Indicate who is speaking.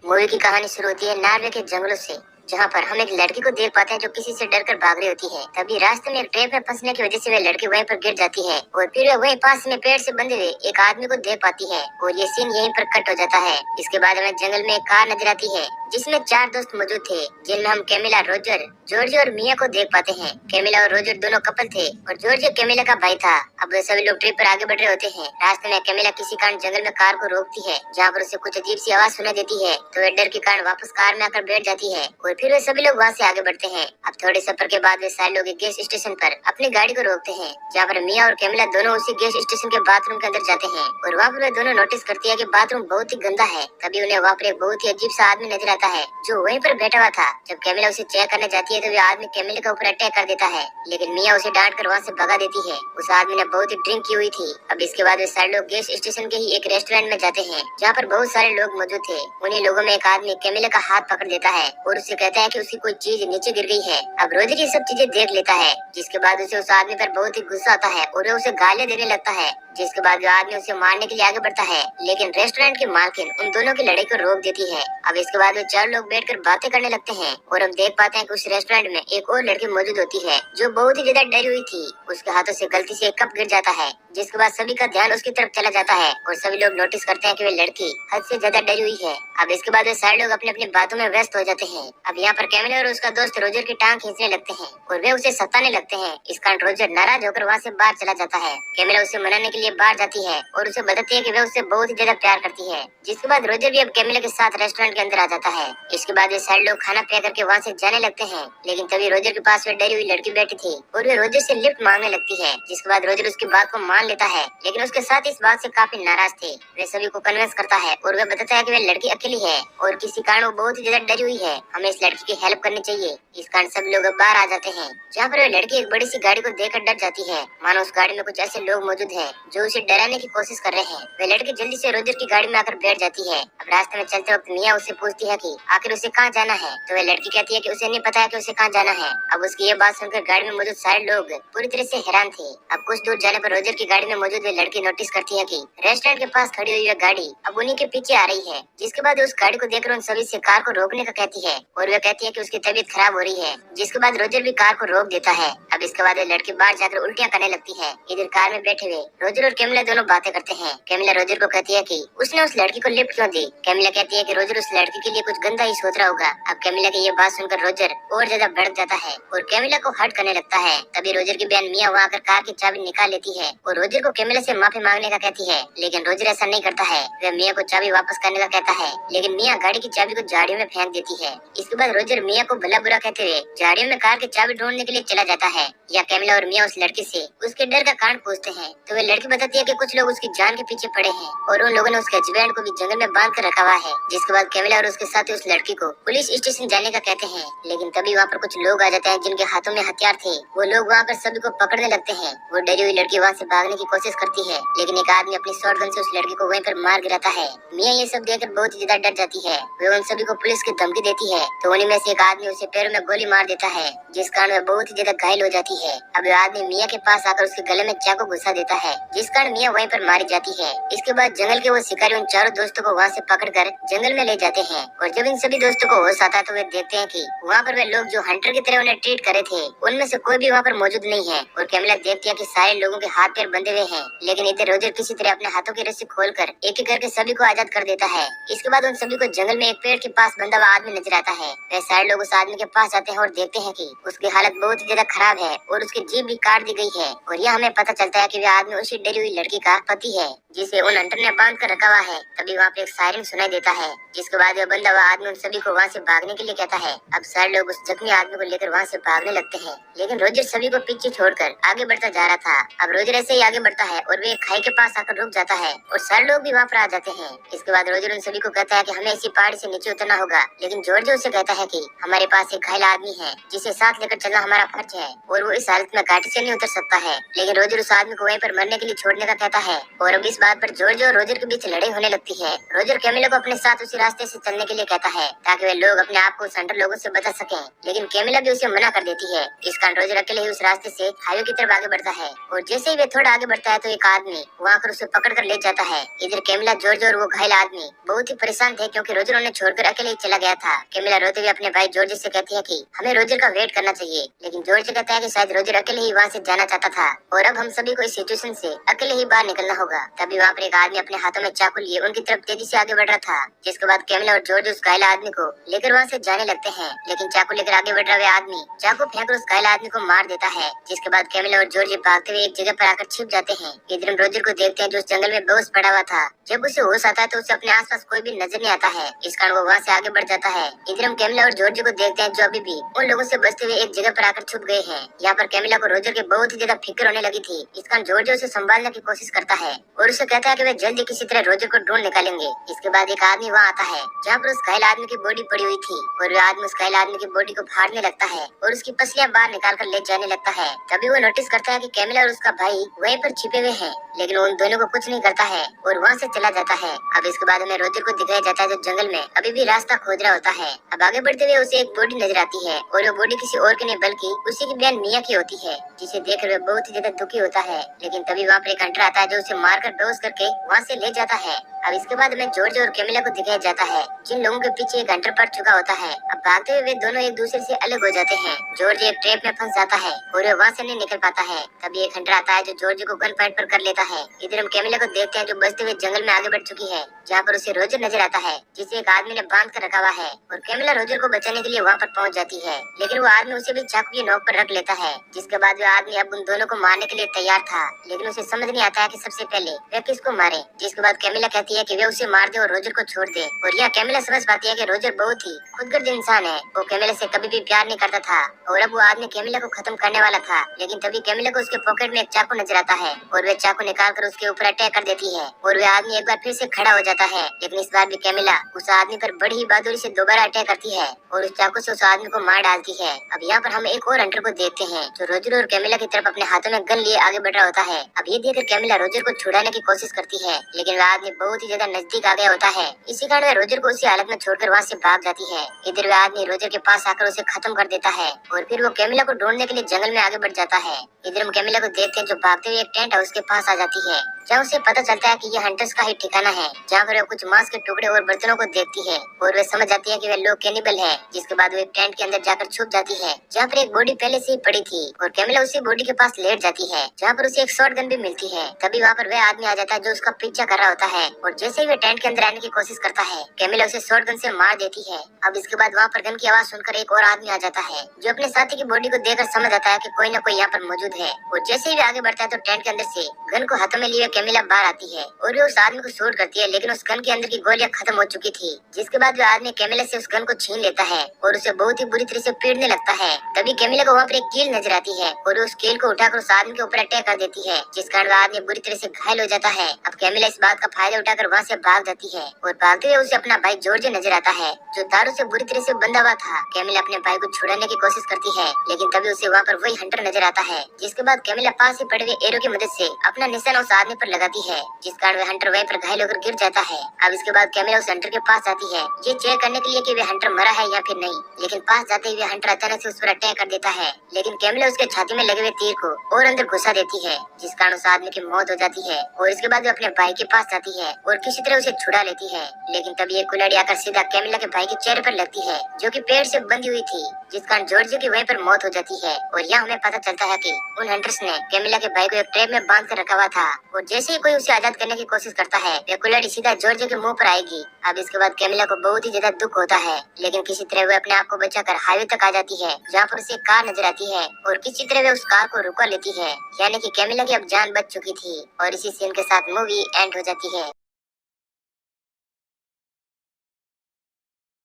Speaker 1: Movie की कहानी शुरू होती है नॉर्वे के जंगलों से, जहाँ पर हम एक लड़की को देख पाते हैं जो किसी से डरकर भाग रही होती है। तभी रास्ते में एक ट्रैप में फंसने की वजह से वह लड़की वहीं पर गिर जाती है और फिर वह वहीं पास में पेड़ से बंधे हुए एक आदमी को देख पाती है और ये सीन यहीं पर कट हो जाता है। इसके बाद हमें जंगल में एक कार नजर आती है जिसमें 4 दोस्त मौजूद थे, जिनमें हम कैमिला, रोजर, जॉर्ज और मिया को देख पाते हैं। कैमिला और रोजर दोनों कपल थे और जॉर्ज कैमिला का भाई था। अब वे सभी लोग ट्रिप पर आगे बढ़ रहे होते हैं। रास्ते में कैमिला किसी कारण जंगल में कार को रोकती है, जहाँ पर उसे कुछ अजीब सी आवाज सुनाई देती है, तो वह डर के कारण वापस कार में आकर बैठ जाती है और फिर वे सभी लोग वहाँ से आगे बढ़ते हैं। अब थोड़े सफर के बाद वे सारे लोग एक गैस स्टेशन पर अपनी गाड़ी को रोकते हैं, जहाँ पर मिया और कैमिला दोनों उसी गैस स्टेशन के बाथरूम के अंदर जाते हैं और वहाँ पर वे दोनों नोटिस करती है कि बाथरूम बहुत ही गंदा है। तभी उन्हें वहाँ पर एक बहुत ही अजीब सा आदमी नजर आता है जो वहीं पर बैठा हुआ था। जब कैमिला उसे चेक करने जाती है तो वह आदमी कैमिला के ऊपर अटैक कर देता है, लेकिन मिया उसे डांट कर वहाँ से भगा देती है। उस आदमी ने बहुत ही ड्रिंक की हुई थी। अब इसके बाद वे सारे लोग गैस स्टेशन के ही एक रेस्टोरेंट में जाते हैं, जहाँ पर बहुत सारे लोग मौजूद थे। उन्हीं लोगों में एक आदमी कैमिला का हाथ पकड़ देता है और उसे कहता है कि उसकी कोई चीज नीचे गिर गई है। अब रोजर ये सब चीजें देख लेता है, जिसके बाद उसे उस आदमी पर बहुत ही गुस्सा आता है और वह उसे गालियां देने लगता है। जिसके बाद वह आदमी उसे मारने के लिए आगे बढ़ता है, लेकिन रेस्टोरेंट की मालकिन उन दोनों की लड़ाई को रोक देती है। अब इसके बाद वे 4 लोग बैठकर बातें करने लगते हैं और हम देख पाते हैं कि उस रेस्टोरेंट में एक और लड़की मौजूद होती है जो बहुत ही ज्यादा डरी हुई थी। उसके हाथों से गलती से एक कप गिर जाता है, जिसके बाद सभी का ध्यान उसकी तरफ चला जाता है और सभी लोग नोटिस करते हैं कि वह लड़की हद से ज्यादा डरी हुई है। अब इसके बाद वे सारे लोग अपनी अपनी बातों में व्यस्त हो जाते हैं। अब यहाँ पर कैमिला और उसका दोस्त रोजर की टांग खींचने लगते हैं और वे उसे सताने लगते हैं। इस कारण रोजर नाराज होकर वहाँ से बाहर चला जाता है। कैमिला उसे मनाने के लिए बाहर जाती है और उसे बताती है कि वह उससे बहुत ही ज्यादा प्यार करती है। जिसके बाद रोजर भी अब कैमिला के साथ रेस्टोरेंट के अंदर आ जाता है। इसके बाद वे सारे लोग खाना तय करके वहाँ से जाने लगते हैं, लेकिन तभी रोजर के पास वे डरी हुई लड़की बैठी थी और वे रोजर से लिफ्ट मांगने लगती है। जिसके बाद रोजर उसकी बात को मान लेता है, लेकिन उसके साथ इस बात से काफी नाराज थे। वे सभी को कन्विंस करता है और वह बताता है कि वह लड़की अकेली है और किसी कारण वो बहुत ही ज्यादा डरी हुई है, हमें इस लड़की की हेल्प करनी चाहिए। इस कारण सभी लोग अब बाहर आ जाते हैं, जहाँ पर वह लड़की एक बड़ी सी गाड़ी को देखकर डर जाती है, मानो उस गाड़ी में कुछ ऐसे लोग मौजूद हैं जो उसे डराने की कोशिश कर रहे हैं। वह लड़की जल्दी से रोजर की गाड़ी में आकर बैठ जाती है। अब रास्ते में चलते वक्त मिया उससे पूछती है कि आखिर उसे कहाँ जाना है, तो वह लड़की कहती है कि उसे नहीं पता है कि उसे कहाँ जाना है। अब उसकी ये बात सुनकर गाड़ी में मौजूद सारे लोग पूरी तरह से हैरान थे। अब कुछ दूर जाने पर रोजर की गाड़ी में मौजूद वह लड़की नोटिस करती है कि रेस्टोरेंट के पास खड़ी हुई वह गाड़ी अब उन्हीं के पीछे आ रही है। जिसके बाद उस गाड़ी को देखकर उन सभी से कार को रोकने का कहती है और वह कहती है कि उसकी तबीयत खराब हो रही है। जिसके बाद रोजर भी कार को रोक देता है। अब इसके बाद लड़की बाहर जाकर उल्टियां करने लगती है। इधर कार में बैठे हुए रोजर और कैमिला दोनों बातें करते हैं। कैमिला रोजर को कहती है कि उसने उस लड़की को लिफ्ट क्यों दी। कैमिला कहती है कि रोजर उस लड़की के लिए कुछ गंदा ही सोच रहा होगा। अब कैमिला की ये बात सुनकर रोजर और ज्यादा भड़क जाता है और कैमिला को हर्ट करने लगता है। तभी रोजर की बहन मिया वहाँ आकर कार की चाबी निकाल लेती है और रोजर को कैमिला से माफी मांगने का कहती है, लेकिन रोजर ऐसा नहीं करता है। वह मिया को चाबी वापस करने का कहता है, लेकिन मिया गाड़ी की चाबी को झाड़ियों में फेंक देती है। इसके बाद रोजर मिया को भला बुरा कहते हुए झाड़ियों में कार की चाबी ढूंढने के लिए चला जाता है। या कैमिला और मिया उस लड़की से उसके डर का कारण पूछते हैं, तो वह लड़की बताती है कि कुछ लोग उसकी जान के पीछे पड़े हैं और उन लोगों ने उसके हस्बैंड को भी जंगल में बांध कर रखा हुआ है। जिसके बाद कैमिला और उसके साथी उस लड़की को पुलिस स्टेशन जाने का कहते हैं, लेकिन तभी वहाँ पर कुछ लोग आ जाते हैं जिनके हाथों में हथियार थे। वो लोग वहाँ पर सभी को पकड़ने लगते हैं। वो डरी हुई लड़की वहाँ से भागने की कोशिश करती है, लेकिन एक आदमी अपनी शॉटगन से उस लड़की को वहीं पर मार गिराता है। मिया ये सब देखकर बहुत ही ज्यादा डर जाती है। वे उन सभी को पुलिस की धमकी देती है, तो उन्हीं में से एक आदमी उसे पैरों में गोली मार देता है, जिस कारण वह बहुत ही ज्यादा घायल हो जाती है। अब वह आदमी मिया के पास आकर उसके गले में चाकू घुसा देता है, जिस कारण मिया वहीं पर मारी जाती है। इसके बाद जंगल के वो शिकारी उन चारों दोस्तों को वहाँ से पकड़कर जंगल में ले जाते हैं और जब इन सभी दोस्तों को होश आता है तो वे देखते हैं कि वहाँ पर वे लोग जो हंटर की तरह उन्हें ट्रीट करे थे उनमें से कोई भी वहाँ पर मौजूद नहीं है। और कैमिला देखती है कि सारे लोगों के हाथ पैर बंधे हुए हैं, लेकिन इधर रोजर किसी तरह अपने हाथों की रस्सी खोलकर एक एक करके सभी को आजाद कर देता है। इसके बाद उन सभी को जंगल में एक पेड़ के पास बंधा हुआ आदमी नजर आता है। वे सारे लोग उस आदमी के पास जाते हैं और देखते हैं कि उसकी हालत बहुत ही ज्यादा खराब है और उसकी जीभ भी काट दी गई है। और यह हमें पता चलता है कि वह आदमी उसी डरी हुई लड़की का पति है जिसे उन हंटर ने बांध कर रखा हुआ है। तभी वहाँ पे एक सायरन सुनाई देता है, जिसके बाद वह बंदा हुआ आदमी उन सभी को वहाँ से भागने के लिए कहता है। अब सारे लोग उस जख्मी आदमी को लेकर वहाँ से भागने लगते हैं, लेकिन रोजर सभी को पीछे छोड़कर आगे बढ़ता जा रहा था। अब रोजर ऐसे ही आगे बढ़ता है और वे एक खाई के पास आकर रुक जाता है और सारे लोग भी वहाँ पर आ जाते हैं। इसके बाद रोजर उन सभी को कहता है कि हमें इसी पहाड़ी से नीचे उतरना होगा, लेकिन जॉर्ज उसे कहता है कि हमारे पास एक घायल आदमी है जिसे साथ लेकर चलना हमारा फर्ज है और वो इस हालत में घाटी से नहीं उतर सकता है। लेकिन रोजर उस आदमी को वहीं पर मरने के लिए छोड़ने का कहता है और अब इस बात पर जॉर्ज और रोजर के बीच लड़ाई होने लगती है। रोजर कैमिला को अपने साथ उसी रास्ते से चलने के लिए कहता है ताकि वे लोग अपने आप को उस हंटर लोगों से बचा सकें, लेकिन कैमिला भी उसे मना कर देती है। इस कारण रोजर अकेले ही उस रास्ते से हाईवे की तरफ आगे बढ़ता है और जैसे ही वे थोड़ा आगे बढ़ता है तो एक आदमी वहाँ कर उसे पकड़ कर ले जाता है। इधर कैमिला, जॉर्ज और वो घायल आदमी बहुत ही परेशान थे क्योंकि रोजर उन्हें छोड़कर अकेले ही चला गया था। कैमिला रोते हुए अपने भाई जॉर्ज से कहती है कि हमें रोजर का वेट करना चाहिए, लेकिन जॉर्ज कहता है कि शायद रोजर अकेले ही वहाँ से जाना चाहता था और अब हम सभी को इस सिचुएशन से अकेले ही बाहर निकलना होगा। तभी वहाँ पर एक आदमी अपने हाथों में चाकू लिए उनकी तरफ तेजी से आगे बढ़ रहा था, जिसके बाद कैमिला और जॉर्ज उस घायल आदमी को लेकर वहाँ से जाने लगते हैं। लेकिन चाकू लेकर आगे बढ़ रहा आदमी चाकू फेंक उस घायल आदमी को मार देता है, जिसके बाद कैमिला और जॉर्ज भागते हुए एक जगह पर आकर छिप जाते हैं। इधर हम रोजर को देखते हैं जो उस जंगल में बेहोश पड़ा हुआ था। जब उसे होश आता है तो उसे अपने आसपास कोई भी नजर नहीं आता है, इस कारण वो वहाँ से आगे बढ़ जाता है। इधर हम कैमिला और जॉर्ज को देखते हैं जो अभी भी उन लोगों से बचते हुए एक जगह पर आकर छुप गए हैं। यहाँ पर कैमिला को रोजर की बहुत ही ज्यादा फिक्र होने लगी थी, इस कारण जॉर्ज उसे संभालने की कोशिश करता है और उसे कहता है कि वे जल्दी किसी तरह रोजर को ढूंढ निकालेंगे। इसके बाद एक आदमी वहाँ आता है जहाँ पर उस घायल आदमी की बॉडी पड़ी हुई थी और वह आदमी उस घायल आदमी की बॉडी को फाड़ने लगता है और उसकी पसलियां बाहर निकाल कर ले जाने लगता है। तभी वो नोटिस करता है कि कैमिला और उसका भाई वहीं पर छिपे हुए हैं, लेकिन वो उन दोनों को कुछ नहीं करता है और वहाँ से चला जाता है। अब इसके बाद हमें रोजर को दिखाया जाता है जो जंगल में अभी भी रास्ता खोज रहा होता है। अब आगे बढ़ते हुए उसे एक बॉडी नजर आती है और वो बॉडी किसी और की नहीं बल्कि उसी की बहन मिया की होती है, जिसे देखकर वह बहुत ही ज्यादा दुखी होता है। लेकिन तभी वहाँ पर एक हंटर आता है जो उसे मारकर बेहोश करके वहाँ से ले जाता है। अब इसके बाद हमें जॉर्ज और कैमिला को दिखाया जाता है जिन लोगों के पीछे एक हंटर पड़ चुका होता है। अब भागते हुए वे दोनों एक दूसरे से अलग हो जाते हैं। जॉर्ज एक ट्रैप में फंस जाता है और वह वहाँ से नहीं निकल पाता है। तभी एक हंटर आता है जो जॉर्ज को गन पॉइंट पर कर लेता है। इधर हम कैमिला को देखते हैं जो बचते हुए जंगल में आगे बढ़ चुकी है, जहाँ पर उसे रोजर नजर आता है जिसे एक आदमी ने बांध कर रखा हुआ है और कैमिला रोजर को बचाने के लिए वहाँ पर पहुँच जाती है, लेकिन वो आदमी उसे भी चाकू की नोक पर रख लेता है। जिसके बाद वो आदमी अब उन दोनों को मारने के लिए तैयार था, लेकिन उसे समझ नहीं आता है कि सबसे पहले वह किसको मारे। जिसके बाद कैमिला कहती है कि वे उसे मार दे और रोजर को छोड़ दे और यह कैमिला समझ पाती है कि रोजर बहुत ही खुदगर्ज इंसान है, वो कैमिला से कभी भी प्यार नहीं करता था और अब वो आदमी कैमिला को खत्म करने वाला था। लेकिन तभी कैमिला को उसके पॉकेट में एक चाकू नजर आता है और वह चाकू निकाल कर उसके ऊपर अटैक कर देती है और वह आदमी एक बार फिर से खड़ा हो जाता है। लेकिन इस बार भी कैमिला उस आदमी पर बड़ी ही बहादुरी से दोबारा अटैक करती है और उस चाकू से उस आदमी को मार डालती है। अब यहाँ पर हम एक और हंटर को देखते हैं जो रोजर और कैमिला की तरफ अपने हाथों में गन लिए आगे बढ़ रहा होता है। अब ये देखकर कैमिला रोजर को छुड़ाने की कोशिश करती है, लेकिन वह आदमी बहुत ही ज्यादा नजदीक आ गया होता है। इसी कारण वह रोजर को उसी हालत में छोड़कर वहाँ से भाग जाती है। इधर वह आदमी रोजर के पास आकर उसे खत्म कर देता है और फिर वो कैमिला को ढूंढने के लिए जंगल में आगे बढ़ जाता है। इधर हम कैमिला को देखते हैं जो भागते हुए एक टेंट हाउस के पास आ जाती है, जहाँ उसे पता चलता है कि ये हंटर्स का ही ठिकाना है, जहाँ पर वह कुछ मांस के टुकड़े और बर्तनों को देखती है और वह समझ जाती है कि वे लोग कैनिबल हैं। जिसके बाद वो एक टेंट के अंदर जाकर छुप जाती है, जहाँ पर एक बॉडी पहले से ही पड़ी थी और कैमिला उसी बॉडी के पास लेट जाती है, जहाँ पर उसे एक शॉर्ट गन भी मिलती है। तभी वहाँ पर वह आदमी आ जाता है जो उसका पीछा कर रहा होता है और जैसे ही वह टेंट के अंदर आने की कोशिश करता है, कैमिला उसे शॉर्ट गन से मार देती है। अब इसके बाद वहाँ पर गन की आवाज सुनकर एक और आदमी आ जाता है जो अपने साथी की बॉडी को देखकर समझ आता है कि कोई न कोई यहाँ पर मौजूद है और जैसे ही वे आगे बढ़ता है तो टेंट के अंदर से गन को हाथों में लिए कैमिला बाहर आती है और वो उस आदमी को शूट करती है, लेकिन उस गन के अंदर की गोलियां खत्म हो चुकी थी। जिसके बाद वो आदमी कैमिला से उस गन को छीन लेता है और उसे बहुत ही बुरी तरह से पीटने लगता है। तभी कैमिला को वहाँ पर एक कील नजर आती है और उस कील को उठाकर उस आदमी के ऊपर अटैक कर देती है, जिस कारण वह आदमी बुरी तरह से घायल हो जाता है। अब कैमिला इस बात का फायदा उठाकर वहाँ से भाग जाती है और भागते हुए उसे अपना भाई जॉर्ज नजर आता है जो दारू से बुरी तरह से बंधा हुआ था। कैमिला अपने भाई को छुड़ाने की कोशिश करती है, लेकिन तभी उसे वहाँ पर वही हंटर नजर आता है। जिसके बाद कैमिला पास ही पड़े हुए एरो की मदद से अपना निशाना उस आदमी पर लगाती है, जिस कारण वह हंटर वहीं पर घायल होकर गिर जाता है। अब इसके बाद कैमिला उस हंटर के पास आती है ये चेक करने के लिए कि वह हंटर मरा है या फिर नहीं, लेकिन पास जाते ही वह हंटर अचानक से उस पर अटैक कर देता है। लेकिन कैमिला उसके छाती में लगे हुए तीर को और अंदर घुसा देती है, जिस कारण उस आदमी की मौत हो जाती है। और इसके बाद वो अपने भाई के पास जाती है और किसी तरह उसे छुड़ा लेती है, लेकिन तभी एक कुल्हाड़ी आकर सीधा कैमिला के भाई के चेहरे पर लगती है जो कि पेड़ से बंधी हुई थी, जिस कारण जॉर्ज की वहीं पर मौत हो जाती है। और यहाँ हमें पता चलता है कि उन हंटर्स ने कैमिला के भाई को एक ट्रैप में बांध कर रखा हुआ था और जैसे ही कोई उसे आजाद करने की कोशिश करता है वह कुल्हाड़ी सीधा जॉर्ज के मुंह पर आएगी। अब इसके बाद कैमिला को बहुत ही ज्यादा दुख होता है, लेकिन किसी तरह वह अपने आप को बचाकर हाईवे तक आ जाती है, जहाँ पर उसे कार नजर आती है और किसी तरह वह उस कार को रुका लेती है, यानी कि कैमिला की अब जान बच चुकी थी। और इसी सीन के साथ मूवी एंड हो जाती है।